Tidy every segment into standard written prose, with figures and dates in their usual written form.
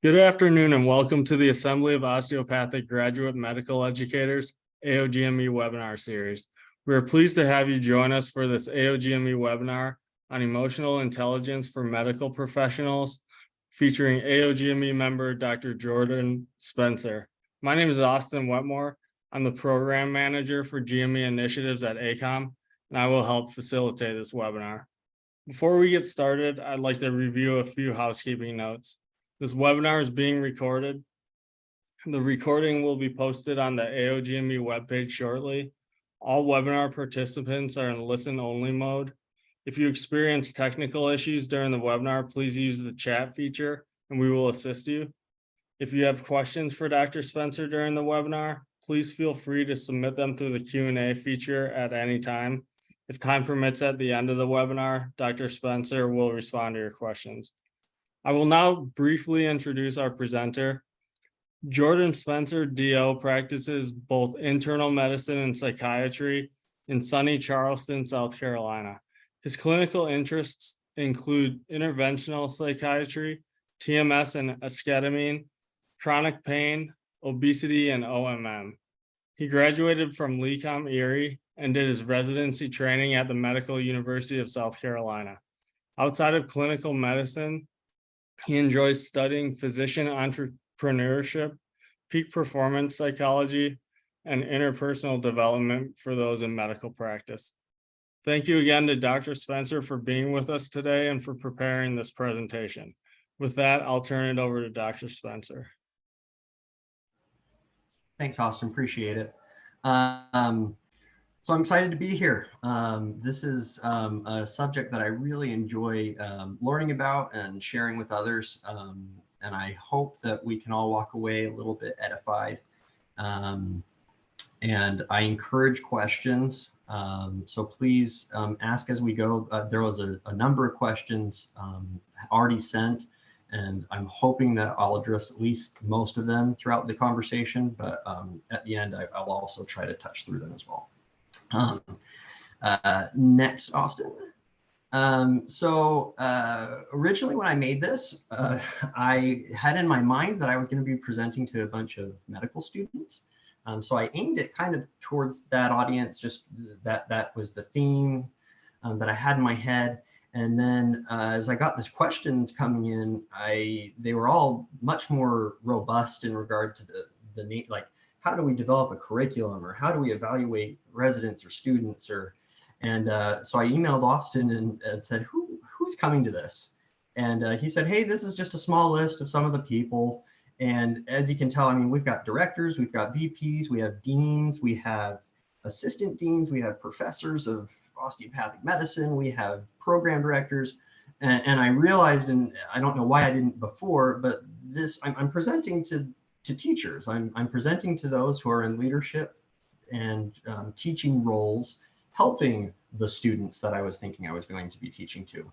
Good afternoon and welcome to the Assembly of Osteopathic Graduate Medical Educators AOGME webinar series. We are pleased to have you join us for this AOGME webinar on emotional intelligence for medical professionals featuring AOGME member Dr. Jordan Spencer. My name is Austin Wetmore. I'm the program manager for GME initiatives at ACOM, and I will help facilitate this webinar. Before we get started, I'd like to review a few housekeeping notes. This webinar is being recorded. The recording will be posted on the AOGME webpage shortly. All webinar participants are in listen-only mode. If you experience technical issues during the webinar, please use the chat feature and we will assist you. If you have questions for Dr. Spencer during the webinar, please feel free to submit them through the Q&A feature at any time. If time permits at the end of the webinar, Dr. Spencer will respond to your questions. I will now briefly introduce our presenter. Jordan Spencer, DO, practices both internal medicine and psychiatry in sunny Charleston, South Carolina. His clinical interests include interventional psychiatry, TMS and esketamine, chronic pain, obesity, and OMM. He graduated from LECOM Erie and did his residency training at the Medical University of South Carolina. Outside of clinical medicine, he enjoys studying physician entrepreneurship, peak performance psychology, and interpersonal development for those in medical practice. Thank you again to Dr. Spencer for being with us today and for preparing this presentation. With that, I'll turn it over to Dr. Spencer. Thanks, Austin. Appreciate it. So I'm excited to be here. This is a subject that I really enjoy learning about and sharing with others. And I hope that we can all walk away a little bit edified. And I encourage questions. So please ask as we go. There was a number of questions already sent, and I'm hoping that I'll address at least most of them throughout the conversation. But at the end, I'll also try to touch through them as well. Next, Austin. Originally when I made this, I had in my mind that I was going to be presenting to a bunch of medical students. So I aimed it kind of towards that audience, just that was the theme that I had in my head. And then as I got these questions coming in, they were all much more robust in regard to the need, like, how do we develop a curriculum, or how do we evaluate residents or students, and so I emailed Austin and said, who's coming to this? And he said, hey, this is just a small list of some of the people. And as you can tell, I mean, we've got directors, we've got VPs, we have deans, we have assistant deans, we have professors of osteopathic medicine, we have program directors. And I realized, and I don't know why I didn't before, but this, I'm presenting to teachers. I'm presenting to those who are in leadership and teaching roles, helping the students that I was thinking I was going to be teaching to.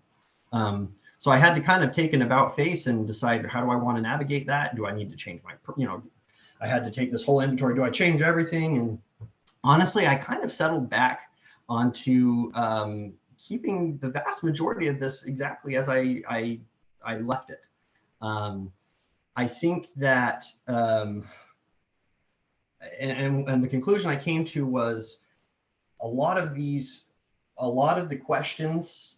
So I had to kind of take an about face and decide, how do I want to navigate that? Do I need to change my, I had to take this whole inventory. Do I change everything? And honestly, I kind of settled back onto keeping the vast majority of this exactly as I left it. I think that, and the conclusion I came to was a lot of the questions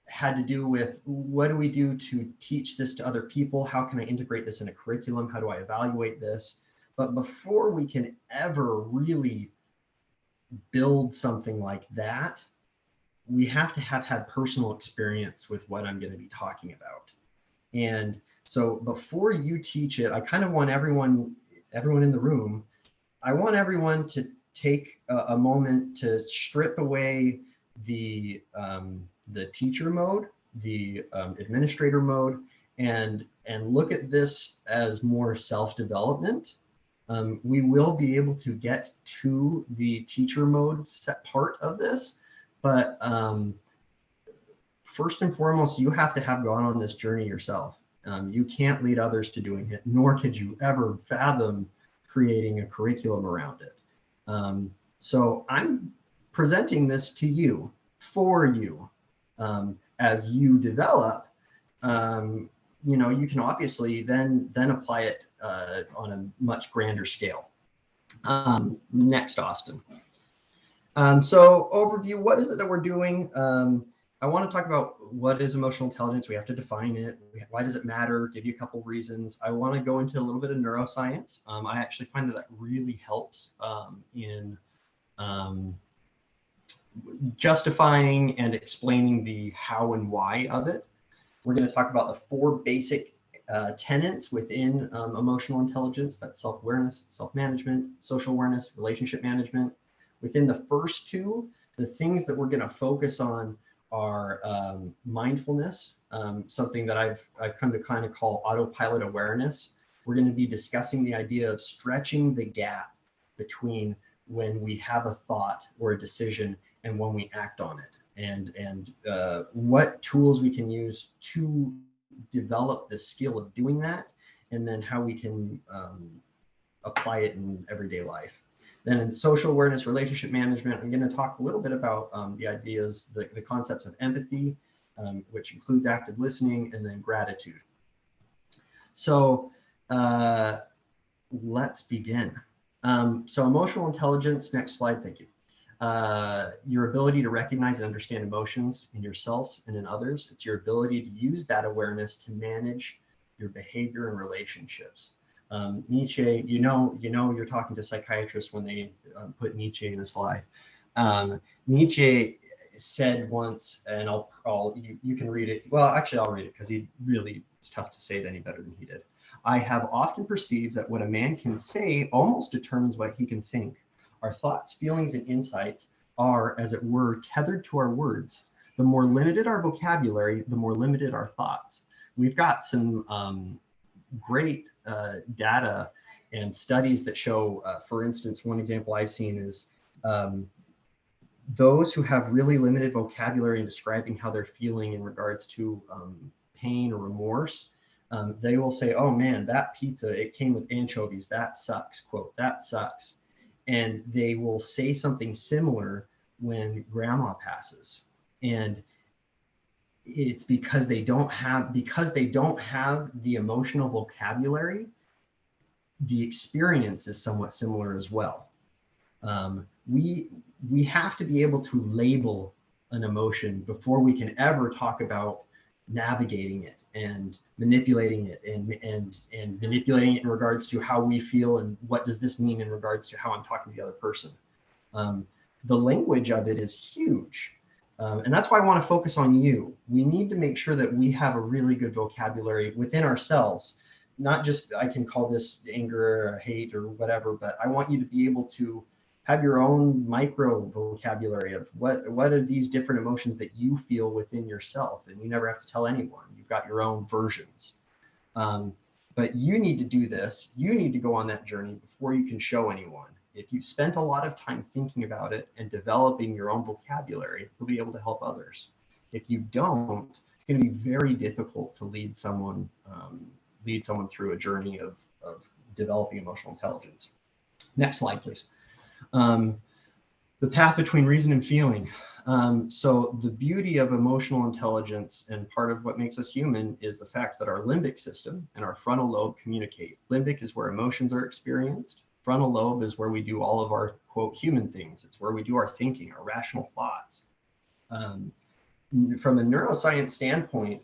had to do with, what do we do to teach this to other people? How can I integrate this in a curriculum? How do I evaluate this? But before we can ever really build something like that, we have to have had personal experience with what I'm going to be talking about. And so before you teach it, I kind of want everyone in the room, I want everyone to take a moment to strip away the teacher mode, the administrator mode, and look at this as more self-development. We will be able to get to the teacher mode set part of this, but first and foremost, you have to have gone on this journey yourself. You can't lead others to doing it, nor could you ever fathom creating a curriculum around it. So I'm presenting this to you, for you, as you develop. you can obviously then apply it on a much grander scale. Next, Austin. So overview, what is it that we're doing? I want to talk about what is emotional intelligence. We have to define it. Why does it matter? Give you a couple of reasons. I want to go into a little bit of neuroscience. I actually find that really helps in justifying and explaining the how and why of it. We're going to talk about the 4 basic tenets within emotional intelligence. That's self-awareness, self-management, social awareness, relationship management. Within the first 2, the things that we're going to focus on are mindfulness, something that I've come to kind of call autopilot awareness. We're going to be discussing the idea of stretching the gap between when we have a thought or a decision and when we act on it, and what tools we can use to develop the skill of doing that, and then how we can apply it in everyday life. Then in social awareness, relationship management, I'm going to talk a little bit about the ideas, the concepts of empathy, which includes active listening, and then gratitude. So let's begin. So emotional intelligence, next slide, thank you. Your ability to recognize and understand emotions in yourselves and in others. It's your ability to use that awareness to manage your behavior and relationships. Nietzsche, you're talking to psychiatrists when they put Nietzsche in a slide. Nietzsche said once, and you can read it. Well, actually, I'll read it because it's tough to say it any better than he did. I have often perceived that what a man can say almost determines what he can think. Our thoughts, feelings, and insights are, as it were, tethered to our words. The more limited our vocabulary, the more limited our thoughts. We've got some great data and studies that show, for instance, one example I've seen is those who have really limited vocabulary in describing how they're feeling in regards to pain or remorse, they will say, oh man, that pizza, it came with anchovies, that sucks, quote, that sucks. And they will say something similar when grandma passes. And it's because they don't have the emotional vocabulary, the experience is somewhat similar as well. We have to be able to label an emotion before we can ever talk about navigating it and manipulating it and manipulating it in regards to how we feel and what does this mean in regards to how I'm talking to the other person. The language of it is huge. And that's why I want to focus on you. We need to make sure that we have a really good vocabulary within ourselves, not just, I can call this anger or hate or whatever, but I want you to be able to have your own micro vocabulary of what are these different emotions that you feel within yourself, and you never have to tell anyone. You've got your own versions. But you need to do this. You need to go on that journey before you can show anyone. If you've spent a lot of time thinking about it and developing your own vocabulary, you'll be able to help others. If you don't, it's going to be very difficult to lead someone through a journey of developing emotional intelligence. Next slide, please. The path between reason and feeling. So the beauty of emotional intelligence, and part of what makes us human, is the fact that our limbic system and our frontal lobe communicate. Limbic is where emotions are experienced. Frontal lobe is where we do all of our, quote, human things. It's where we do our thinking, our rational thoughts. From a neuroscience standpoint,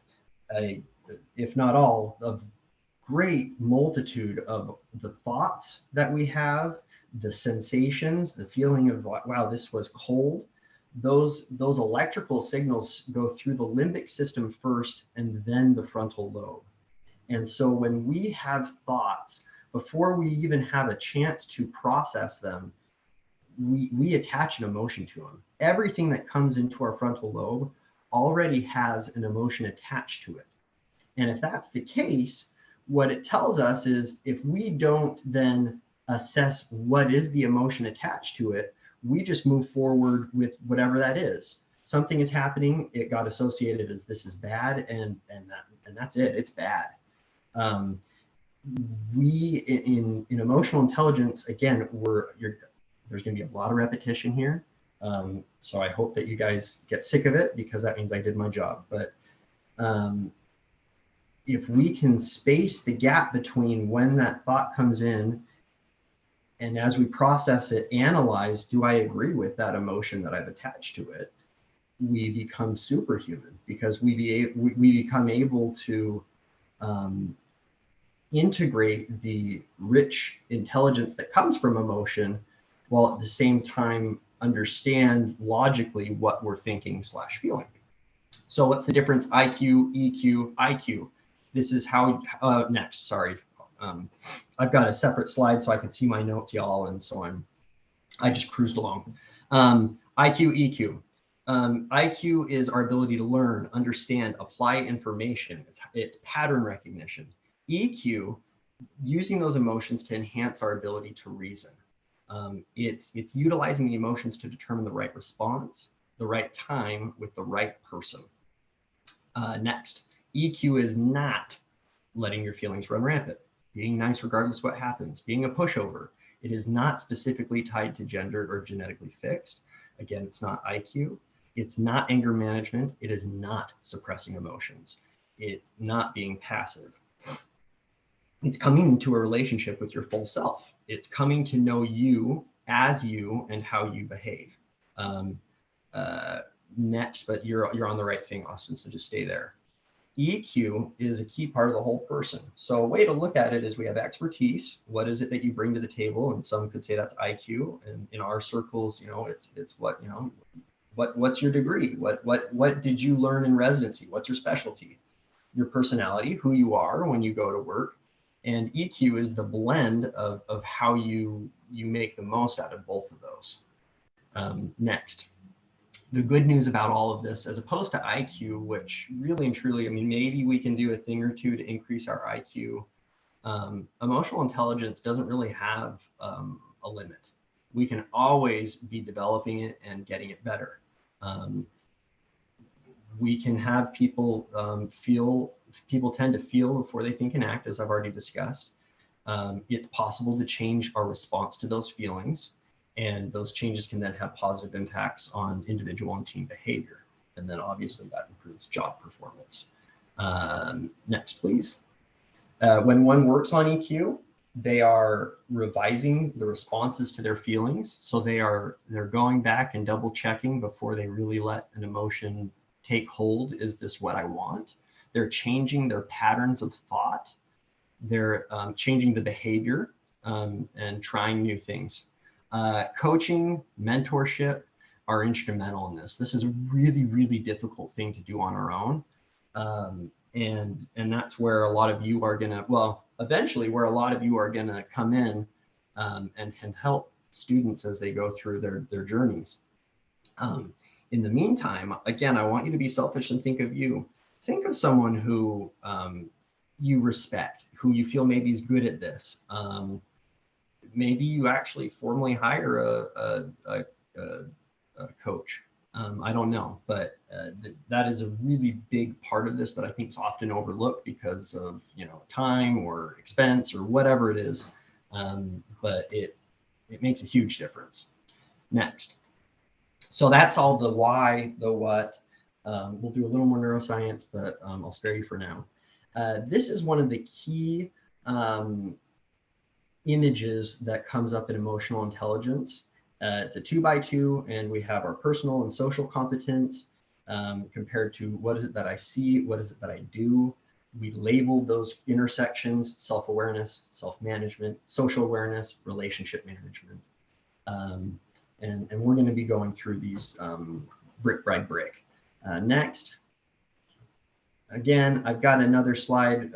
if not all, a great multitude of the thoughts that we have, the sensations, the feeling of, wow, this was cold, those electrical signals go through the limbic system first and then the frontal lobe. And so when we have thoughts, before we even have a chance to process them, we attach an emotion to them. Everything that comes into our frontal lobe already has an emotion attached to it. And if that's the case, what it tells us is if we don't then assess what is the emotion attached to it, we just move forward with whatever that is. Something is happening, it got associated as this is bad, and that's it, it's bad. We in emotional intelligence, again, there's going to be a lot of repetition here. So I hope that you guys get sick of it, because that means I did my job. But if we can space the gap between when that thought comes in and as we process it, analyze, do I agree with that emotion that I've attached to it? We become superhuman because we become able to integrate the rich intelligence that comes from emotion, while at the same time understand logically what we're thinking / feeling. So what's the difference? IQ, EQ, IQ. This is how, next, sorry. I've got a separate slide so I can see my notes, y'all, and so I just cruised along. IQ, EQ. IQ is our ability to learn, understand, apply information. It's pattern recognition. EQ, using those emotions to enhance our ability to reason. It's utilizing the emotions to determine the right response, the right time with the right person. Next, EQ is not letting your feelings run rampant, being nice regardless of what happens, being a pushover. It is not specifically tied to gender or genetically fixed. Again, it's not IQ. It's not anger management. It is not suppressing emotions. It's not being passive. It's coming into a relationship with your full self. It's coming to know you as you and how you behave. Next, but you're on the right thing, Austin, so just stay there. EQ is a key part of the whole person. So a way to look at it is we have expertise. What is it that you bring to the table? And some could say that's IQ. And in our circles, it's what, what's your degree? What did you learn in residency? What's your specialty? Your personality, who you are when you go to work. And EQ is the blend of how you make the most out of both of those. Next. The good news about all of this, as opposed to IQ, which really and truly, maybe we can do a thing or two to increase our IQ. Emotional intelligence doesn't really have a limit. We can always be developing it and getting it better. We can have people people tend to feel before they think and act, as I've already discussed. It's possible to change our response to those feelings. And those changes can then have positive impacts on individual and team behavior. And then obviously that improves job performance. Next, please. When one works on EQ, they are revising the responses to their feelings. So they're going back and double checking before they really let an emotion take hold. Is this what I want? They're changing their patterns of thought. They're changing the behavior and trying new things. Coaching, mentorship are instrumental in this. This is a really, really difficult thing to do on our own. And that's where a lot of you are gonna, eventually where a lot of you are gonna come in and can help students as they go through their journeys. In the meantime, again, I want you to be selfish and think of you. Think of someone who you respect, who you feel maybe is good at this. Maybe you actually formally hire a coach. I don't know, but that is a really big part of this that I think is often overlooked because of time or expense or whatever it is. But it makes a huge difference. Next. So that's all the why, the what. We'll do a little more neuroscience, but I'll spare you for now. This is one of the key images that comes up in emotional intelligence. It's a 2x2, and we have our personal and social competence compared to what is it that I see, what is it that I do. We label those intersections: self-awareness, self-management, social awareness, relationship management. And we're going to be going through these brick by brick. Next. Again, I've got another slide.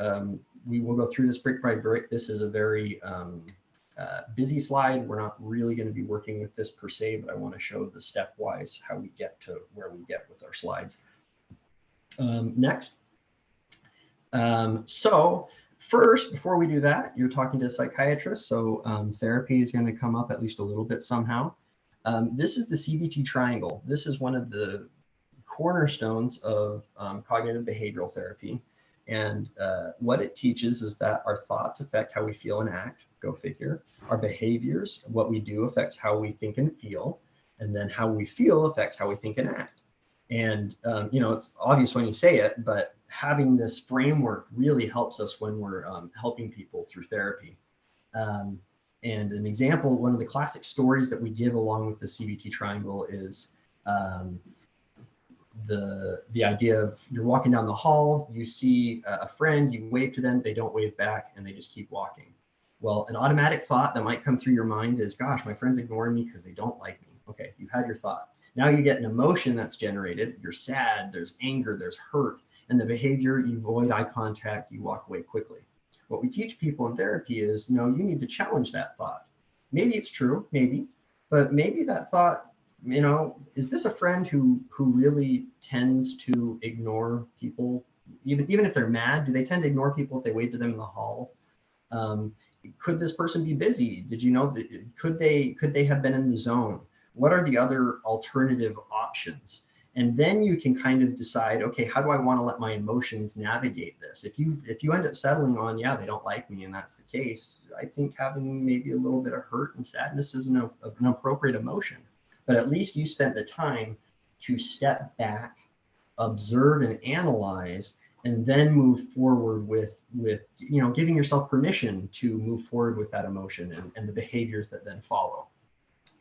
We will go through this brick by brick. This is a very busy slide. We're not really going to be working with this per se, but I want to show the stepwise how we get to where we get with our slides. Next. So first, before we do that, you're talking to a psychiatrist, so therapy is going to come up at least a little bit somehow. This is the CBT triangle. This is one of the cornerstones of cognitive behavioral therapy. And what it teaches is that our thoughts affect how we feel and act, go figure. Our behaviors, what we do, affects how we think and feel. And then how we feel affects how we think and act. And, it's obvious when you say it, but having this framework really helps us when we're helping people through therapy. And an example, one of the classic stories that we give along with the CBT triangle is the idea of you're walking down the hall, you see a friend, you wave to them, they don't wave back, and they just keep walking. Well, an automatic thought that might come through your mind is, gosh, my friend's ignoring me because they don't like me. Okay, you've had your thought. Now you get an emotion that's generated. You're sad, there's anger, there's hurt, and the behavior, you avoid eye contact, you walk away quickly. What we teach people in therapy is, no, you need to challenge that thought. Maybe it's true, maybe, but maybe that thought, is this a friend who really tends to ignore people? Even if they're mad, do they tend to ignore people if they wave to them in the hall? Could this person be busy? Did you know that could they have been in the zone? What are the other alternative options? And then you can kind of decide, okay, how do I want to let my emotions navigate this? If you end up settling on, yeah, they don't like me, and that's the case, I think having maybe a little bit of hurt and sadness is an appropriate emotion. But at least you spent the time to step back, observe and analyze, and then move forward with giving yourself permission to move forward with that emotion and the behaviors that then follow.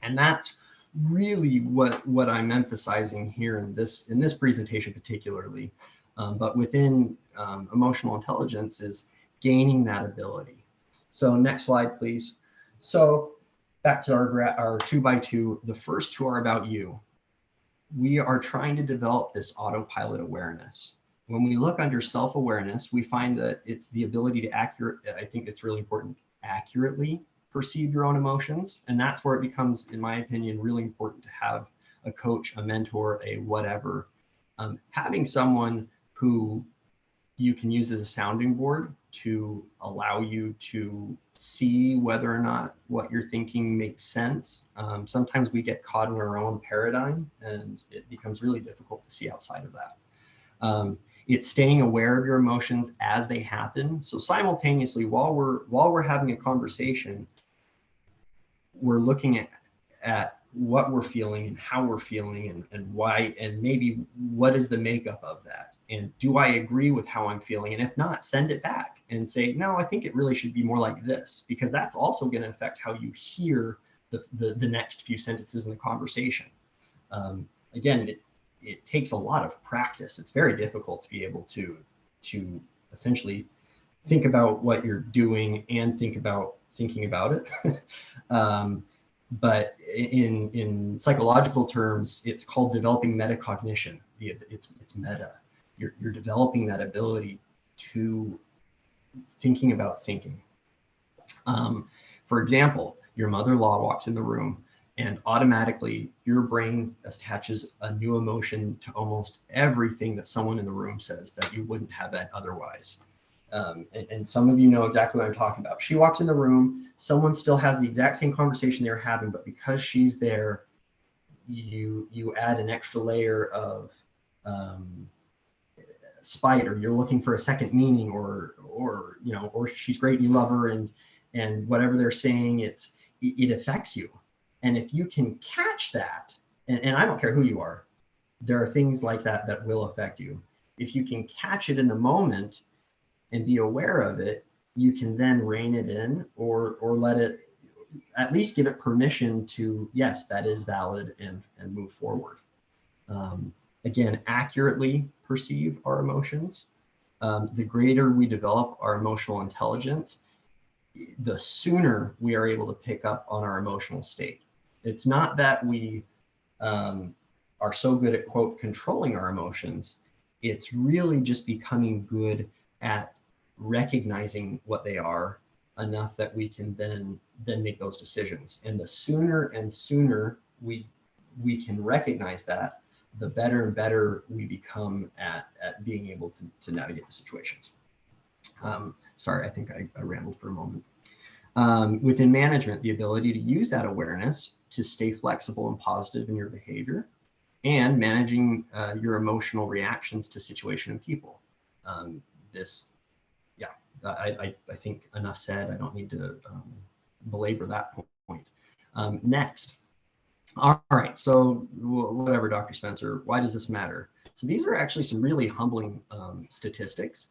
And that's really what I'm emphasizing here in this presentation particularly, but within emotional intelligence is gaining that ability. So next slide, please. So back to our 2x2, the first two are about you. We are trying to develop this autopilot awareness. When we look under self-awareness, we find that it's the ability to I think it's really important, accurately perceive your own emotions. And that's where it becomes, in my opinion, really important to have a coach, a mentor, a whatever. Having someone who you can use as a sounding board to allow you to see whether or not what you're thinking makes sense. Sometimes we get caught in our own paradigm and it becomes really difficult to see outside of that. It's staying aware of your emotions as they happen. So simultaneously, while we're having a conversation, we're looking at what we're feeling and how we're feeling and why, and maybe what is the makeup of that. And do I agree with how I'm feeling? And if not, send it back and say, no, I think it really should be more like this, because that's also going to affect how you hear the next few sentences in the conversation. Again, it takes a lot of practice. It's very difficult to be able to essentially think about what you're doing and thinking about it. But in psychological terms, it's called developing metacognition. It's meta. You're developing that ability to thinking about thinking. For example, your mother-in-law walks in the room and automatically your brain attaches a new emotion to almost everything that someone in the room says that you wouldn't have that otherwise. And some of you know exactly what I'm talking about. She walks in the room, someone still has the exact same conversation they were having, but because she's there, you add an extra layer of spite, or you're looking for a second meaning, or she's great, you love her, and whatever they're saying, it affects you. And if you can catch that, and I don't care who you are, there are things like that will affect you. If you can catch it in the moment and be aware of it, you can then rein it in or let it, at least give it permission to, yes, that is valid, and move forward. Again, accurately perceive our emotions. The greater we develop our emotional intelligence, the sooner we are able to pick up on our emotional state. It's not that we are so good at, quote, controlling our emotions. It's really just becoming good at recognizing what they are enough that we can then make those decisions. And the sooner we can recognize that, the better and better we become at being able to navigate the situations. Sorry, I think I rambled for a moment. Within management, the ability to use that awareness to stay flexible and positive in your behavior, and managing your emotional reactions to situation and people. I think enough said. I don't need to belabor that point. Next. All right, so whatever, Dr. Spencer, why does this matter? So these are actually some really humbling statistics.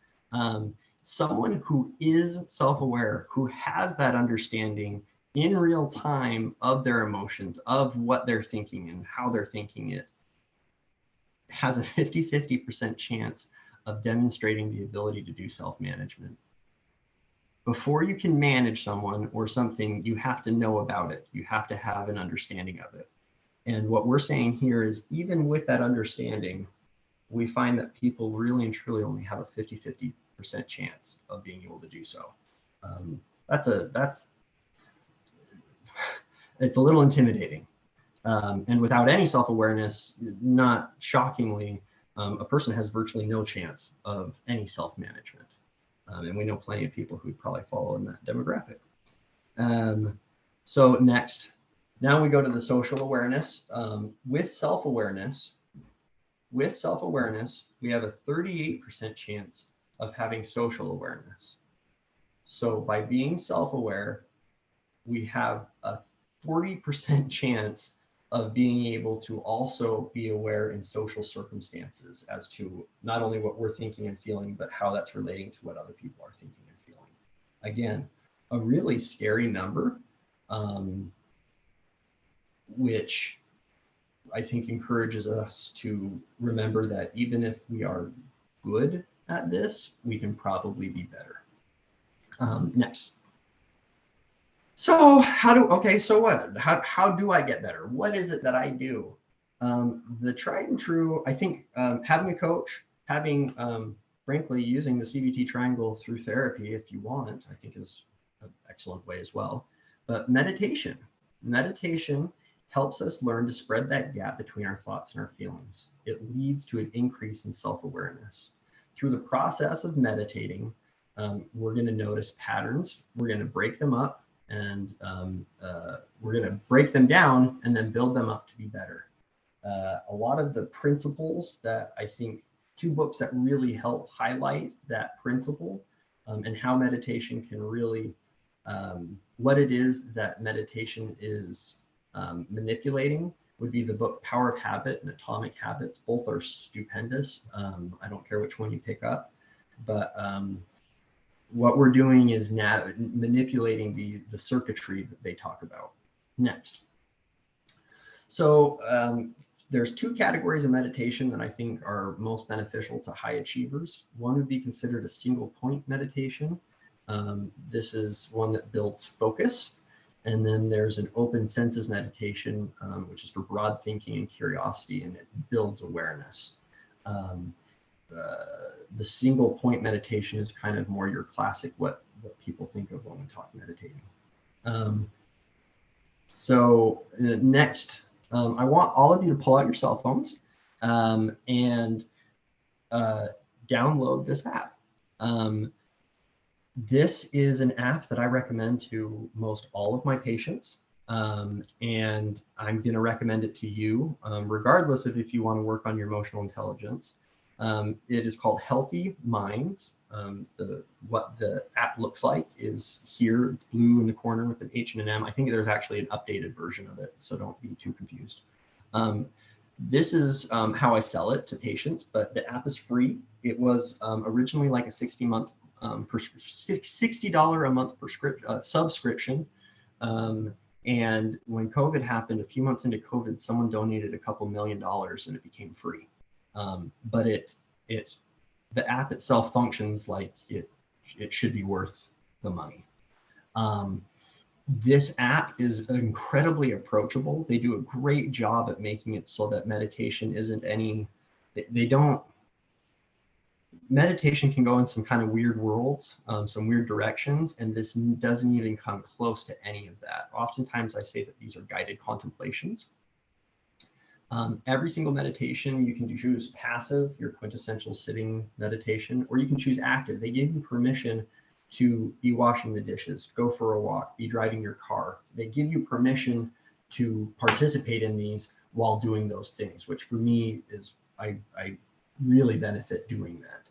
Someone who is self-aware, who has that understanding in real time of their emotions, of what they're thinking and how they're thinking it, has a 50-50% chance of demonstrating the ability to do self-management. Before you can manage someone or something, you have to know about it. You have to have an understanding of it. And what we're saying here is, even with that understanding, we find that people really and truly only have a 50-50% chance of being able to do so. It's a little intimidating. And without any self-awareness, not shockingly, a person has virtually no chance of any self-management. And we know plenty of people who probably fall in that demographic. So next, now we go to the social awareness. With self-awareness, we have a 38% chance of having social awareness. So by being self-aware, we have a 40% chance of being able to also be aware in social circumstances as to not only what we're thinking and feeling, but how that's relating to what other people are thinking and feeling. Again, a really scary number, which I think encourages us to remember that even if we are good at this, we can probably be better. Next. So how do I get better? What is it that I do? The tried and true, I think, having a coach, frankly, using the CBT triangle through therapy, if you want, I think is an excellent way as well. But meditation helps us learn to spread that gap between our thoughts and our feelings. It leads to an increase in self-awareness. Through the process of meditating, we're going to notice patterns, we're going to break them up, and we're going to break them down and then build them up to be better. A lot of the principles that I think, 2 books that really help highlight that principle and how meditation can really, what it is that meditation is manipulating, would be the book Power of Habit and Atomic Habits. Both are stupendous. I don't care which one you pick up, but what we're doing is now manipulating the circuitry that they talk about. Next. So there's 2 categories of meditation that I think are most beneficial to high achievers. One would be considered a single point meditation. This is one that builds focus. And then there's an open senses meditation, which is for broad thinking and curiosity, and it builds awareness. The single point meditation is kind of more your classic, what people think of when we talk meditating. Next, I want all of you to pull out your cell phones and download this app. This is an app that I recommend to most all of my patients, and I'm going to recommend it to you, regardless of if you want to work on your emotional intelligence. It is called Healthy Minds. What the app looks like is here. It's blue in the corner with an H and an M. I think there's actually an updated version of it, so don't be too confused. This is how I sell it to patients, but the app is free. It was originally like a $60 a month subscription. And when COVID happened, a few months into COVID, someone donated a couple $1 million and it became free. But the app itself functions like it should be worth the money. This app is incredibly approachable. They do a great job at making it so that meditation isn't meditation can go in some kind of weird worlds, some weird directions, and this doesn't even come close to any of that. Oftentimes I say that these are guided contemplations. Every single meditation, you can choose passive, your quintessential sitting meditation, or you can choose active. They give you permission to be washing the dishes, go for a walk, be driving your car. They give you permission to participate in these while doing those things, which for me is, I really benefit doing that.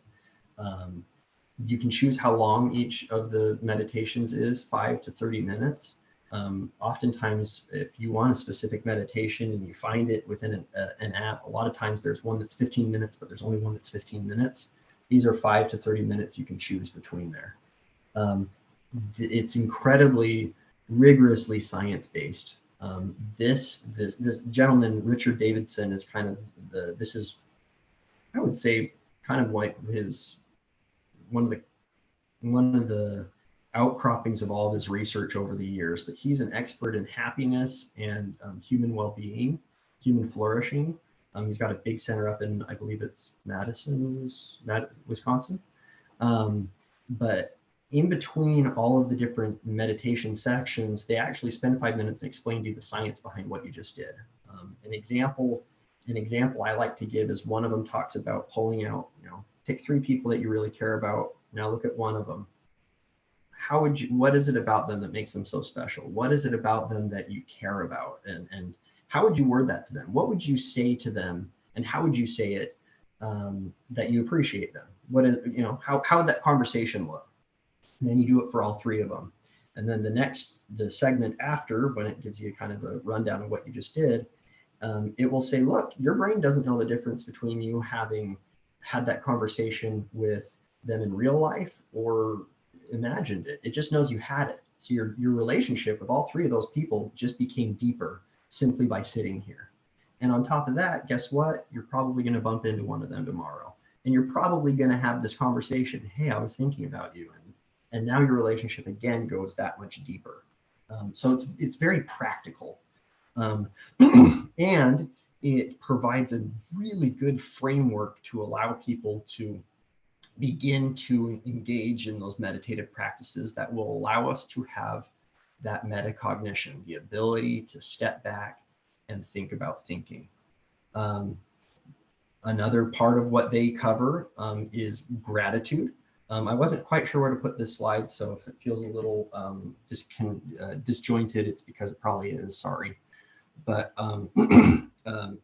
You can choose how long each of the meditations is, 5 to 30 minutes. Oftentimes, if you want a specific meditation and you find it within an app, a lot of times there's one that's 15 minutes, but there's only one that's 15 minutes. These are 5 to 30 minutes you can choose between there. It's incredibly rigorously science-based. This gentleman, Richard Davidson, is kind of this is, I would say, kind of like one of the outcroppings of all of his research over the years, but he's an expert in happiness and human well-being, human flourishing. He's got a big center up in, I believe it's Madison, Wisconsin. But in between all of the different meditation sections, they actually spend 5 minutes and explain to you the science behind what you just did. An example I like to give is one of them talks about pulling out, pick 3 people that you really care about. Now look at one of them. What is it about them that makes them so special? What is it about them that you care about? And how would you word that to them? What would you say to them? And how would you say it that you appreciate them? What is, how would that conversation look? And then you do it for all 3 of them. And then the segment after, when it gives you kind of a rundown of what you just did, it will say, look, your brain doesn't know the difference between you having had that conversation with them in real life or imagined it. It just knows you had it. So your relationship with all 3 of those people just became deeper simply by sitting here. And on top of that, guess what? You're probably going to bump into one of them tomorrow. And you're probably going to have this conversation. Hey, I was thinking about you. And now your relationship again goes that much deeper. So it's very practical. And it provides a really good framework to allow people to begin to engage in those meditative practices that will allow us to have that metacognition, the ability to step back and think about thinking. Another part of what they cover is gratitude. I wasn't quite sure where to put this slide, so if it feels a little disjointed, it's because it probably is, sorry. But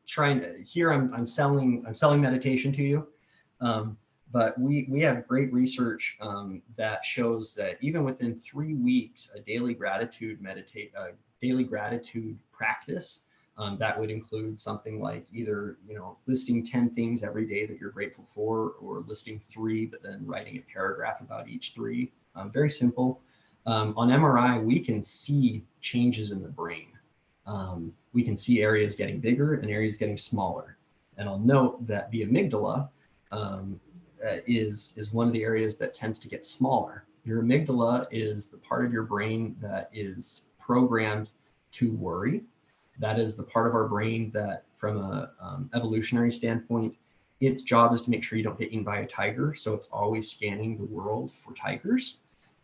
here I'm selling meditation to you. But we have great research that shows that even within 3 weeks, a daily gratitude practice that would include something like either listing 10 things every day that you're grateful for, or listing 3, but then writing a paragraph about each 3. Very simple. On MRI, we can see changes in the brain. We can see areas getting bigger and areas getting smaller. And I'll note that the amygdala is one of the areas that tends to get smaller. Your amygdala is the part of your brain that is programmed to worry. That is the part of our brain that, from a evolutionary standpoint, its job is to make sure you don't get eaten by a tiger. So it's always scanning the world for tigers.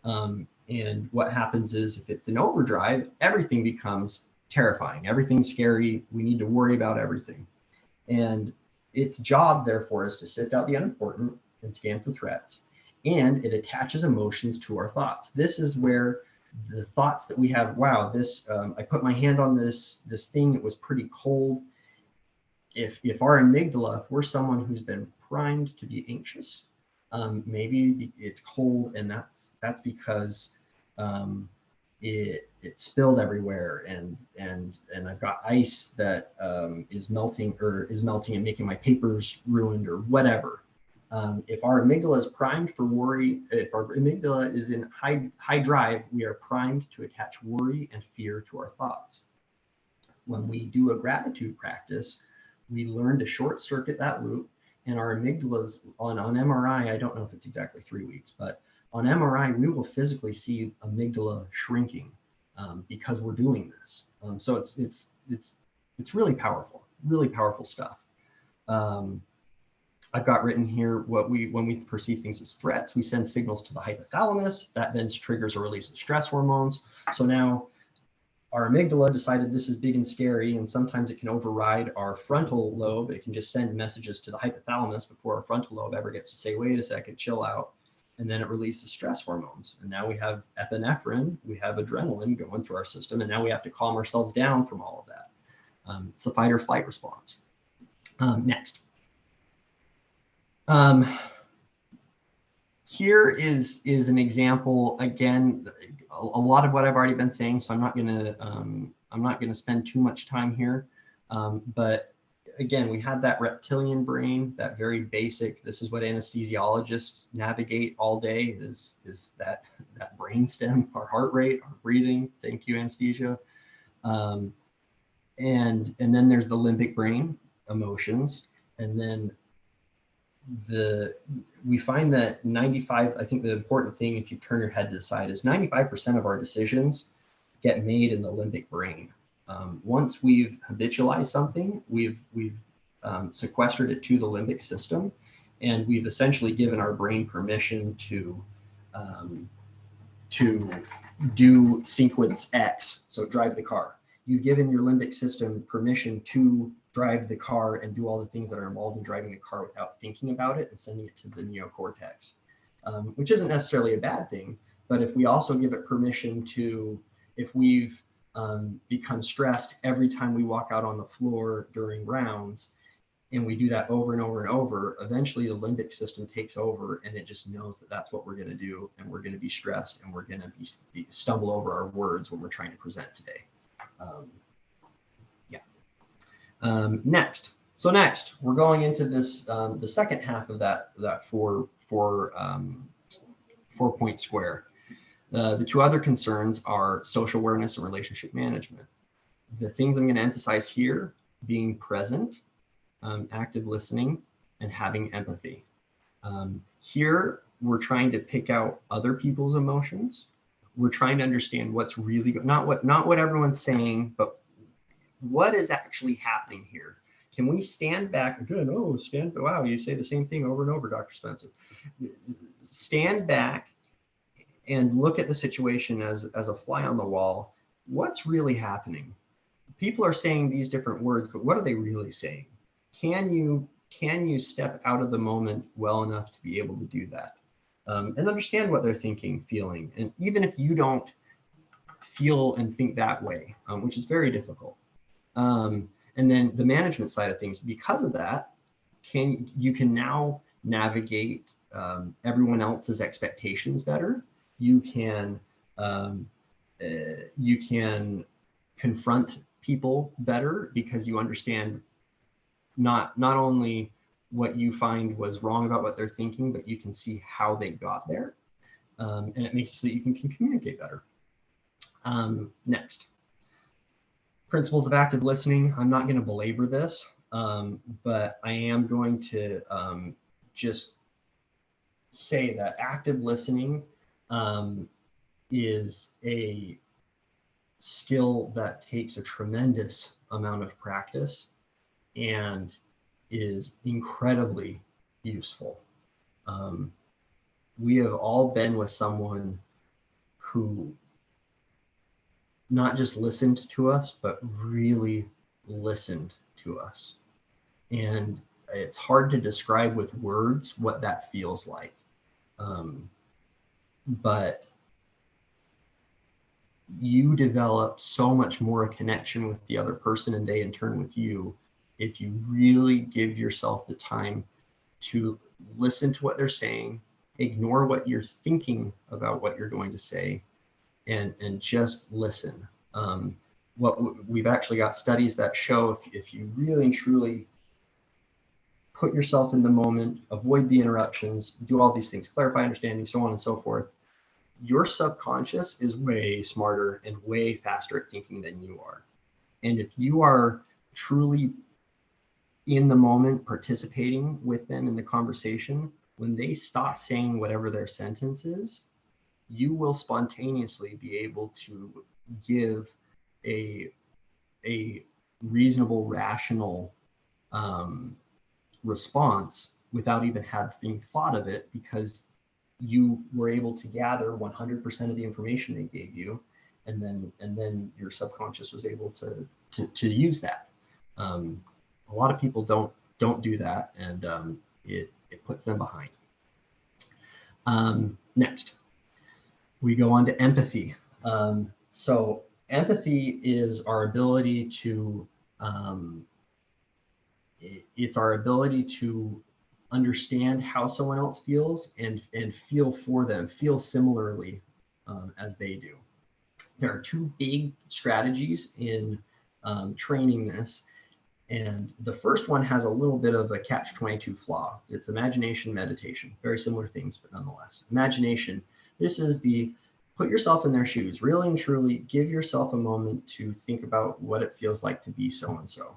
And what happens is, if it's in overdrive, everything becomes terrifying. Everything's scary. We need to worry about everything. And its job, therefore, is to sift out the unimportant and scan for threats. And it attaches emotions to our thoughts. This is where the thoughts that we have, wow, I put my hand on this thing, it was pretty cold. If our amygdala, if we're someone who's been primed to be anxious, maybe it's cold, and that's because it spilled everywhere, and I've got ice that is melting and making my papers ruined, or whatever. If our amygdala is primed for worry, if our amygdala is in high drive, we are primed to attach worry and fear to our thoughts. When we do a gratitude practice, we learn to short circuit that loop, and our amygdalas on MRI, I don't know if it's exactly 3 weeks, but on MRI, we will physically see amygdala shrinking because we're doing this. So it's really powerful stuff. I've got written here when we perceive things as threats, we send signals to the hypothalamus. That then triggers a release of stress hormones. So now our amygdala decided this is big and scary, and sometimes it can override our frontal lobe. It can just send messages to the hypothalamus before our frontal lobe ever gets to say, wait a second, chill out. And then it releases stress hormones. And now we have epinephrine, we have adrenaline going through our system, and now we have to calm ourselves down from all of that. It's a fight or flight response. Next. Here is an example. Again, a lot of what I've already been saying, so I'm not gonna spend too much time here. But again, we have that reptilian brain, that very basic. This is what anesthesiologists navigate all day: is that brain stem, our heart rate, our breathing. Thank you, anesthesia. And then there's the limbic brain, emotions, and then we find that 95, I think the important thing, if you turn your head to the side, is 95% of our decisions get made in the limbic brain. Once we've habitualized something, we've sequestered it to the limbic system, and we've essentially given our brain permission to do sequence X, so drive the car. You've given your limbic system permission to drive the car and do all the things that are involved in driving the car without thinking about it and sending it to the neocortex, which isn't necessarily a bad thing. But if we also give it permission to, if we've become stressed every time we walk out on the floor during rounds, and we do that over and over and over, eventually the limbic system takes over, and it just knows that that's what we're going to do, and we're going to be stressed, and we're going to stumble over our words when we're trying to present today. Next, we're going into this the second half of that four-point square. The two other concerns are social awareness and relationship management. The things I'm going to emphasize here: being present, active listening, and having empathy. Here, we're trying to pick out other people's emotions. We're trying to understand what's really not what everyone's saying, but what is actually happening here. Can we stand back again? Oh, wow, you say the same thing over and over, Dr. Spencer. Stand back and look at the situation as a fly on the wall. What's really happening? People are saying these different words, but what are they really saying? Can you step out of the moment well enough to be able to do that? And understand what they're thinking, feeling. And even if you don't feel and think that way, which is very difficult. And then the management side of things, because of that, you can now navigate everyone else's expectations better. You can confront people better because you understand not only what you find was wrong about what they're thinking, but you can see how they got there. And it makes it so that you can communicate better. Next. Principles of active listening. I'm not going to belabor this, but I am going to just say that active listening is a skill that takes a tremendous amount of practice and is incredibly useful. We have all been with someone who not just listened to us, but really listened to us. And it's hard to describe with words what that feels like. But you develop so much more a connection with the other person, and they in turn with you, if you really give yourself the time to listen to what they're saying, ignore what you're thinking about what you're going to say, and just listen. We've actually got studies that show if you really and truly put yourself in the moment, avoid the interruptions, do all these things, clarify, understanding, so on and so forth, your subconscious is way smarter and way faster at thinking than you are. And if you are truly in the moment, participating with them in the conversation, when they stop saying whatever their sentence is, you will spontaneously be able to give a reasonable, rational response without even having thought of it, because you were able to gather 100% of the information they gave you, and then your subconscious was able to use that. A lot of people don't do that, and it puts them behind. Next, we go on to empathy. So empathy is our ability to it's our ability to understand how someone else feels and feel for them, feel similarly as they do. There are two big strategies in training this. And the first one has a little bit of a catch-22 flaw. It's imagination meditation, very similar things, but nonetheless. Imagination, this is the put yourself in their shoes, really and truly give yourself a moment to think about what it feels like to be so-and-so.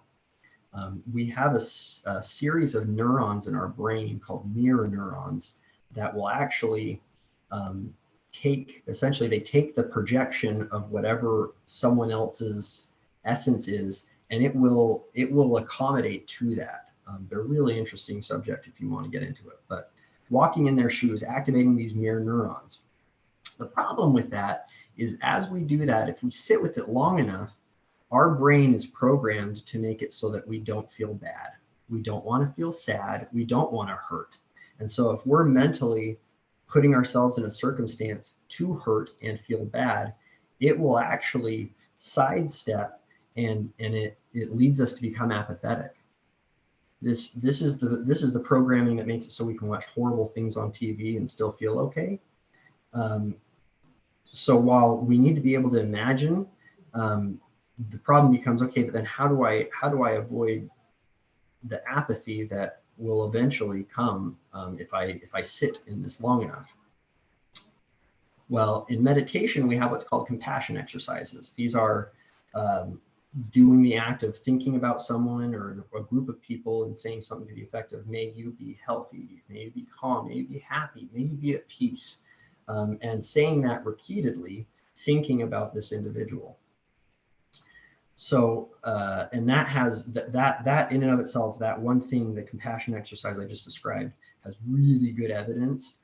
We have a series of neurons in our brain called mirror neurons that will actually essentially they take the projection of whatever someone else's essence is, and it will accommodate to that. They're a really interesting subject if you want to get into it, but walking in their shoes, activating these mirror neurons. The problem with that is as we do that, if we sit with it long enough, our brain is programmed to make it so that we don't feel bad. We don't want to feel sad. We don't want to hurt. And so if we're mentally putting ourselves in a circumstance to hurt and feel bad, it will actually sidestep and it leads us to become apathetic. This is the programming that makes it so we can watch horrible things on TV and still feel okay. So while we need to be able to imagine, the problem becomes, okay, but then how do I avoid the apathy that will eventually come if I sit in this long enough? Well, in meditation, we have what's called compassion exercises. These are doing the act of thinking about someone or a group of people and saying something to the effect of, may you be healthy, may you be calm, may you be happy, may you be at peace. And saying that repeatedly, thinking about this individual. So, and that has that in and of itself, that one thing, the compassion exercise I just described, has really good evidence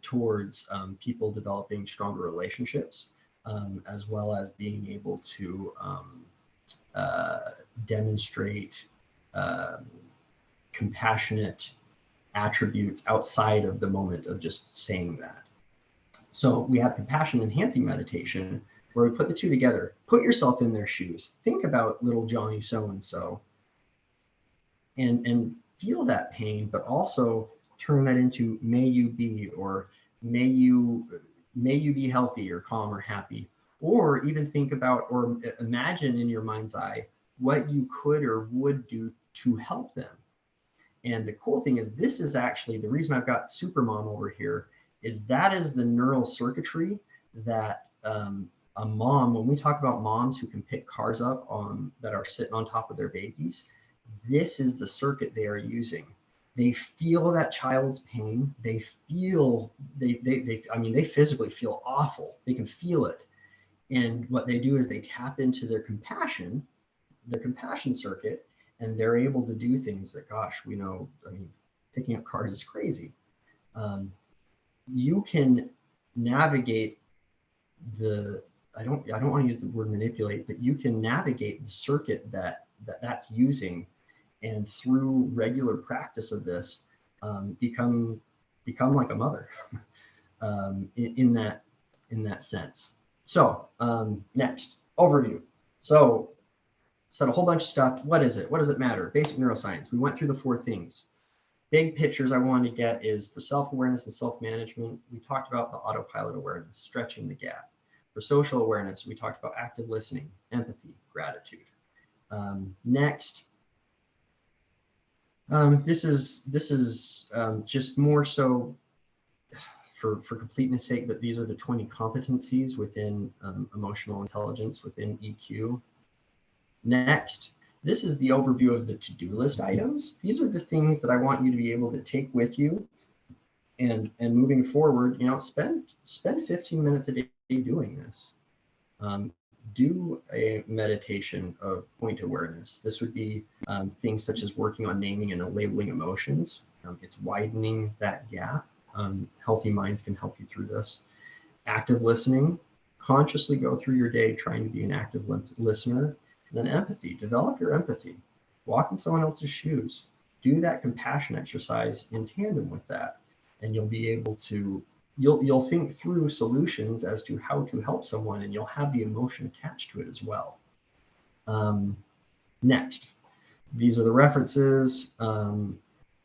towards people developing stronger relationships, as well as being able to demonstrate compassionate attributes outside of the moment of just saying that. So we have compassion enhancing meditation, where we put the two together. Put yourself in their shoes. Think about little Johnny so-and-so and feel that pain, but also turn that into may you be, or may you be healthy or calm or happy. Or even think about or imagine in your mind's eye what you could or would do to help them. And the cool thing is, this is actually the reason I've got Supermom over here, is that is the neural circuitry that a mom, when we talk about moms who can pick cars up that are sitting on top of their babies, this is the circuit they are using. They feel that child's pain. They feel, I mean, they physically feel awful. They can feel it. And what they do is they tap into their compassion circuit, and they're able to do things that, gosh, we know, I mean, picking up cars is crazy. You can navigate I don't want to use the word manipulate, but you can navigate the circuit that's using, and through regular practice of this, become like a mother in that sense. So next, overview. So said a whole bunch of stuff. What is it? What does it matter? Basic neuroscience. We went through the 4 things. Big pictures I wanted to get is for self-awareness and self-management. We talked about the autopilot awareness, stretching the gap. For social awareness, we talked about active listening, empathy, gratitude. Next, this is just more so for completeness sake, but these are the 20 competencies within emotional intelligence, within EQ. Next, this is the overview of the to-do list items. These are the things that I want you to be able to take with you, and moving forward, you know, spend 15 minutes a day doing this. Do a meditation of point awareness. This would be things such as working on naming and labeling emotions. It's widening that gap. Healthy minds can help you through this. Active listening. Consciously go through your day trying to be an active listener. And then empathy. Develop your empathy. Walk in someone else's shoes. Do that compassion exercise in tandem with that, and you'll be able to you'll think through solutions as to how to help someone, and you'll have the emotion attached to it as well. Next, these are the references.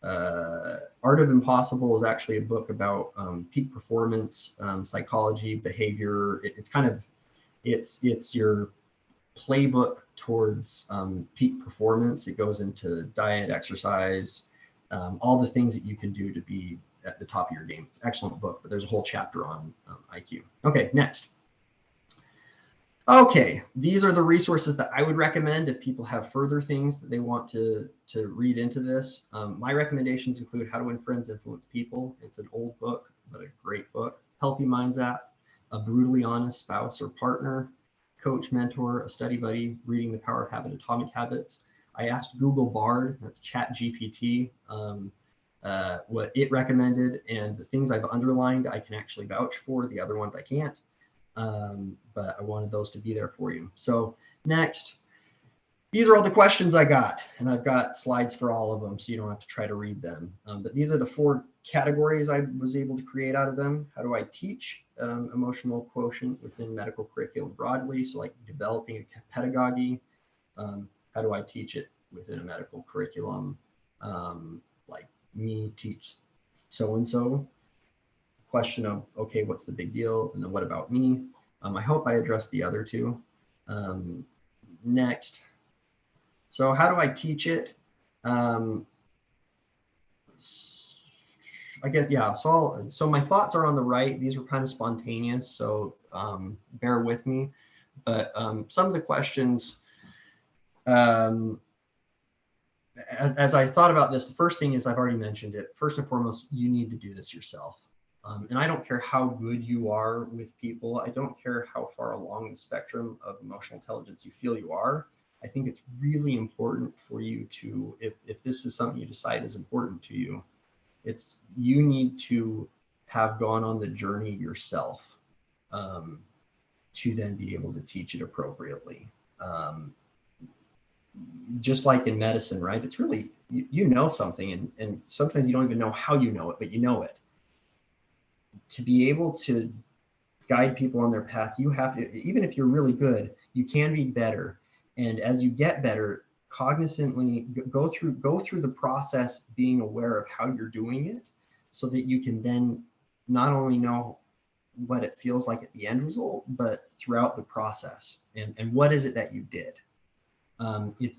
Art of Impossible is actually a book about peak performance, psychology, behavior. It's your playbook towards peak performance. It goes into diet, exercise, all the things that you can do to be at the top of your game. It's an excellent book, but there's a whole chapter on IQ. Okay, next. Okay, these are the resources that I would recommend if people have further things that they want to read into this. My recommendations include How to Win Friends, Influence People. It's an old book, but a great book. Healthy Minds app, A Brutally Honest Spouse or Partner, Coach, Mentor, A Study Buddy, Reading the Power of Habit, Atomic Habits. I asked Google Bard, that's Chat GPT, what it recommended, and the things I've underlined I can actually vouch for, the other ones I can't. But I wanted those to be there for you. So next, these are all the questions I got, and I've got slides for all of them, so you don't have to try to read them. But these are the 4 categories I was able to create out of them. How do I teach emotional quotient within medical curriculum broadly? So like developing a pedagogy. How do I teach it within a medical curriculum? Like me teach so-and-so. Question of, okay, what's the big deal? And then what about me? I hope I addressed the other 2. Next. So how do I teach it? I guess, yeah, so my thoughts are on the right. These were kind of spontaneous, so bear with me. But some of the questions, as I thought about this, the first thing is, I've already mentioned it. First and foremost, you need to do this yourself. And I don't care how good you are with people. I don't care how far along the spectrum of emotional intelligence you feel you are. I think it's really important for you to, if this is something you decide is important to you, you need to have gone on the journey yourself to then be able to teach it appropriately. Just like in medicine, right? It's really, you know something, and sometimes you don't even know how you know it, but you know it. To be able to guide people on their path, you have to, even if you're really good, you can be better. And as you get better, cognizantly go through the process, being aware of how you're doing it, so that you can then not only know what it feels like at the end result, but throughout the process. And what is it that you did?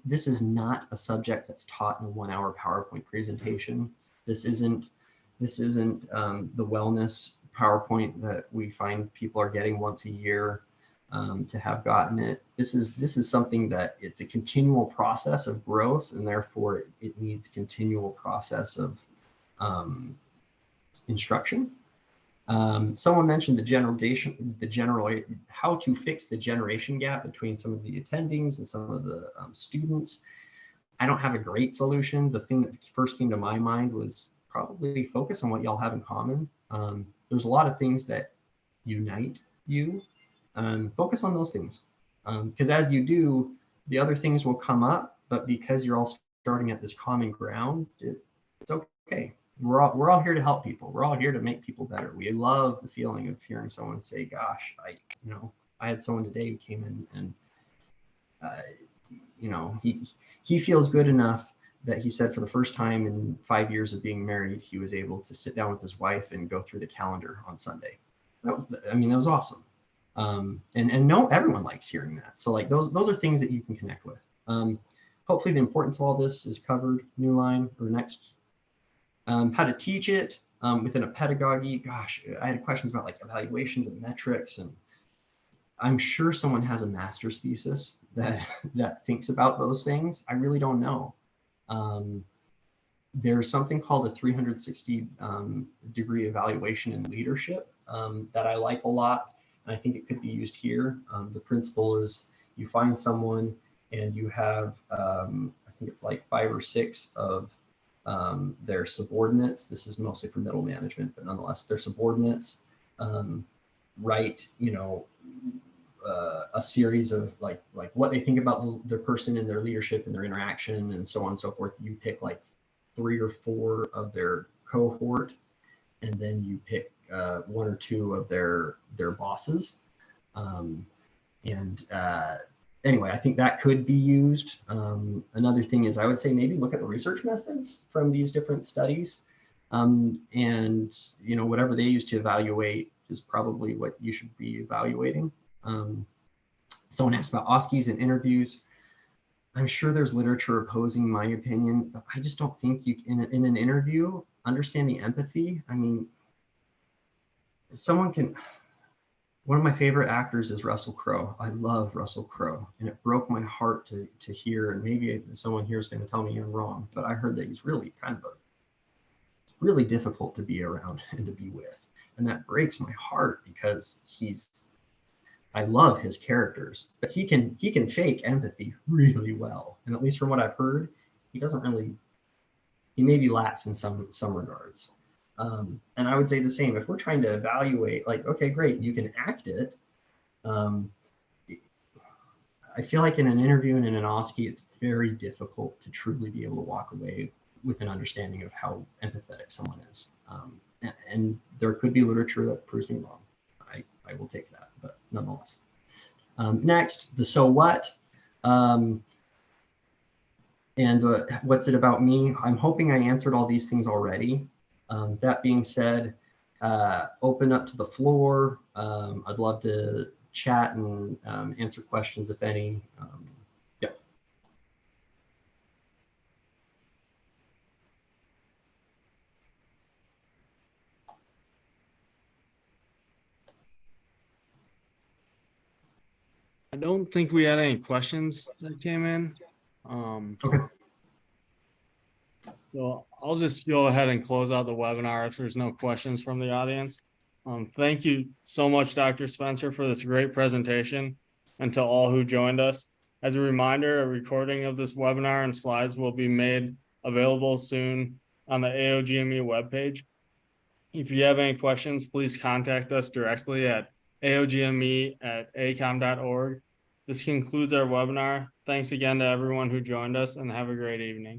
This is not a subject that's taught in a 1-hour PowerPoint presentation. This isn't the wellness PowerPoint that we find people are getting once a year to have gotten it. This is something that it's a continual process of growth, and therefore it needs continual process of instruction. Someone mentioned how to fix the generation gap between some of the attendings and some of the students. I don't have a great solution. The thing that first came to my mind was probably focus on what y'all have in common. There's a lot of things that unite you. Focus on those things, because as you do, the other things will come up. But because you're all starting at this common ground, it's okay. We're all here to help people. We're all here to make people better. We love the feeling of hearing someone say, "Gosh, I had someone today who came in and he feels good enough that he said for the first time in 5 years of being married, he was able to sit down with his wife and go through the calendar on Sunday." That was awesome. And no, everyone likes hearing that. So like those are things that you can connect with. Hopefully the importance of all this is covered. New line or next. How to teach it within a pedagogy. Gosh, I had questions about like evaluations and metrics, and I'm sure someone has a master's thesis that thinks about those things. I really don't know. There's something called a 360 degree evaluation in leadership that I like a lot, and I think it could be used here. The principle is you find someone and you have, I think it's like 5 or 6 of their subordinates. This is mostly for middle management, but nonetheless, their subordinates write, a series of like what they think about the person and their leadership and their interaction and so on and so forth. You pick like 3 or 4 of their cohort, and then you pick 1 or 2 of their bosses, and anyway, I think that could be used. Another thing is I would say maybe look at the research methods from these different studies. And whatever they use to evaluate is probably what you should be evaluating. Someone asked about OSCEs and interviews. I'm sure there's literature opposing my opinion, but I just don't think you in an interview, understanding empathy. I mean, one of my favorite actors is Russell Crowe. I love Russell Crowe, and it broke my heart to hear, and maybe someone here is going to tell me I'm wrong, but I heard that he's really it's really difficult to be around and to be with. And that breaks my heart because I love his characters, but he can fake empathy really well. And at least from what I've heard, he maybe lacks in some regards. And I would say the same. If we're trying to evaluate, like, okay, great, you can act it. I feel like in an interview and in an OSCE, it's very difficult to truly be able to walk away with an understanding of how empathetic someone is. And there could be literature that proves me wrong. I will take that, but nonetheless. Next, the so what. And what's it about me? I'm hoping I answered all these things already. That being said, open up to the floor. I'd love to chat and answer questions if any. Yeah. I don't think we had any questions that came in. Okay. So I'll just go ahead and close out the webinar if there's no questions from the audience. Thank you so much, Dr. Spencer, for this great presentation, and to all who joined us. As a reminder, a recording of this webinar and slides will be made available soon on the AOGME webpage. If you have any questions, please contact us directly at aogme@acom.org. This concludes our webinar. Thanks again to everyone who joined us, and have a great evening.